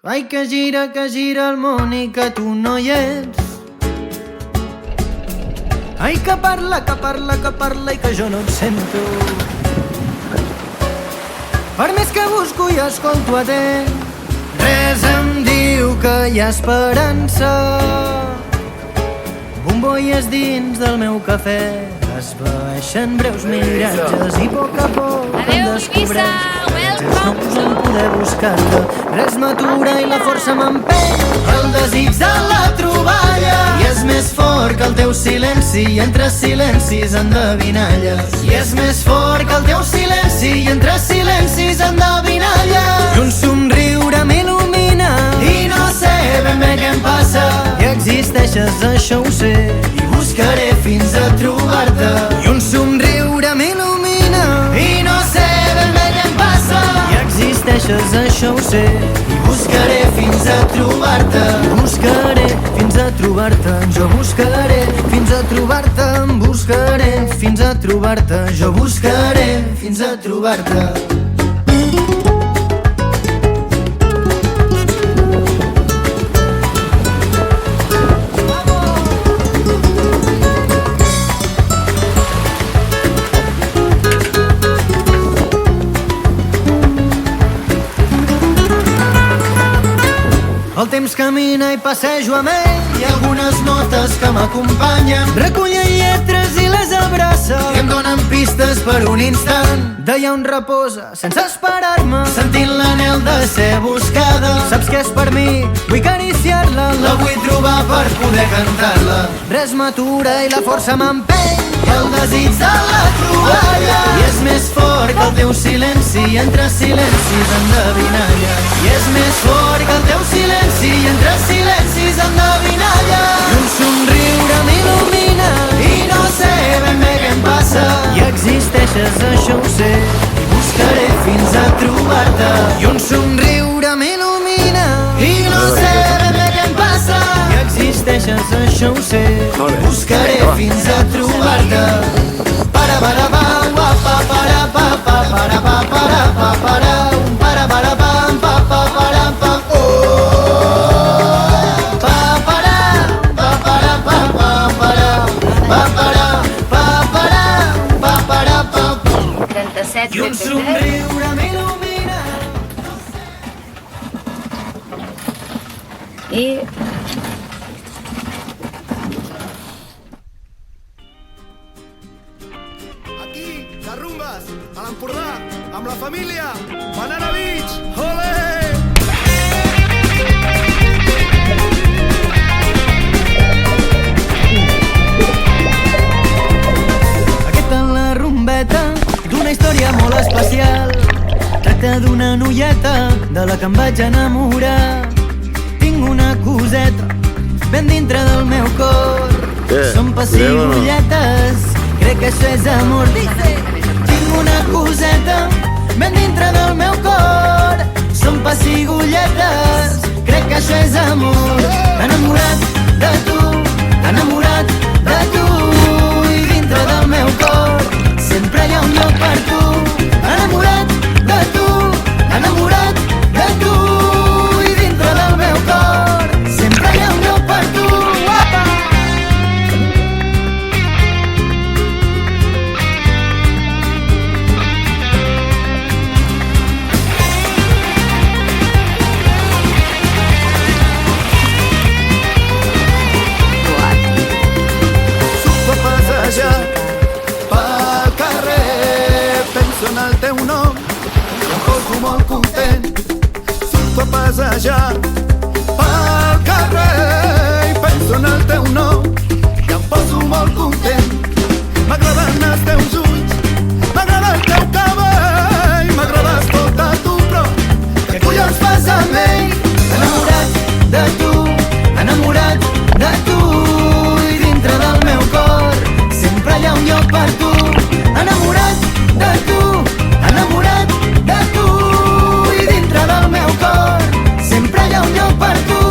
Ai, que gira el món i que tu no hi ets. Ai, que parla i que jo no et sento. Per més que busco i escolto atent, res em diu que hi ha esperança. Bombolles dins del meu cafè es veeixen breus miratges i a poc em descobreix nous en poder buscar-te. Res m'atura i la força m'empeny, el desig de la troballa, i és més fort que el teu silenci i entre silencis endevinalles. I és més fort que el teu silenci i entre silencis endevinalles. I un somriure m'il·lumina i no sé ben bé què em passa. I existeixes, això ho sé, i buscaré fins a trobar-te. I un somriure m'il·lumina i no sé ben bé què em passa. I existeixes, això ho sé, i buscaré fins a trobar-te. Buscaré fins a trobar-te, jo buscaré fins a trobar-te. Buscaré fins a trobar-te, jo buscaré fins a trobar-te. El temps camina i passejo amb ell, i algunes notes que m'acompanyen recullen lletres i les abraça, i em donen pistes per un instant. D'allà on reposa, sense esperar-me, sentint l'anhel de ser buscada. Saps què és per mi? Vull acariciar-la, la vull trobar per poder cantar-la. Res m'atura i la força m'empeny, i el desig de la troballa, i és més fort que el teu silenci i entre silencis endevinalles. I és més fort que el teu silenci i entre silencis endevinalles. I un somriure m'il·lumina i no sé ben bé què em passa. I existeixes, això ho sé, i buscaré fins a trobar-te. I un somriure m'il·lumina i no sé ben bé què em passa. I existeixes, això ho sé, i buscaré fins a trobar-te. Para para pa pa pa para pa pa para pa para pa para pam pa pa para pa pa para pa para pa pa para pa para pa para pa para pa 37 i un somriure m'il·lumina. I Aquí, de rumbes, a l'Empordà, amb la família, Banana Beach, ole! Aquesta és la rumbeta d'una història molt especial. Tracta d'una noieta de la que em vaig enamorar. Tinc una coseta ben dintre del meu cor. Són pessigolletes, crec que això és amor. Dice, tinc una coseta ben dintre del meu cor. Són pessigolletes, crec que això és amor. Enamorat de tu, enamorat de tu, i dintre del meu cor sempre hi ha un lloc per tu. Enamorat de tu, enamorat de tu, i dintre del meu cor sempre hi ha un lloc per tu. Guapa! Surto a passejar pel carrer, penso en el teu nom i em poso molt content. Surto a passejar pel carrer i penso en el teu nom i em poso molt content. M'agraden els teus ulls, m'agrada el teu cabell, m'agrades tot a tu, però què collons fas amb ell? Enamorat de tu, enamorat de tu, i dintre del meu cor sempre hi ha un lloc per tu. Enamorat de tu, enamorat de tu, i dintre del meu cor sempre hi ha un lloc per tu.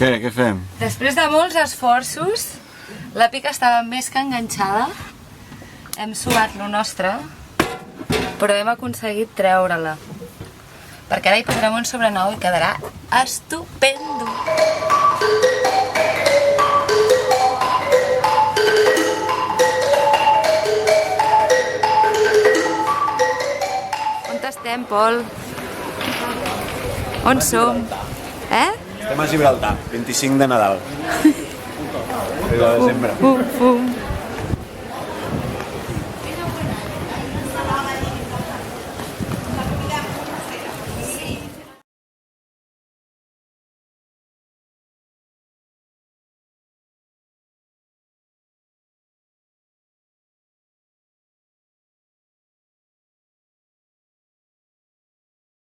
Què fem? Després de molts esforços, la pica estava més que enganxada. Hem suat lo nostre, però hem aconseguit treure-la. Perquè ara hi posarem un sobrenou i quedarà estupendo. On estem, Pol? On som? Estem a Gibraltar, 25 de Nadal. De desembre. Fum, fum.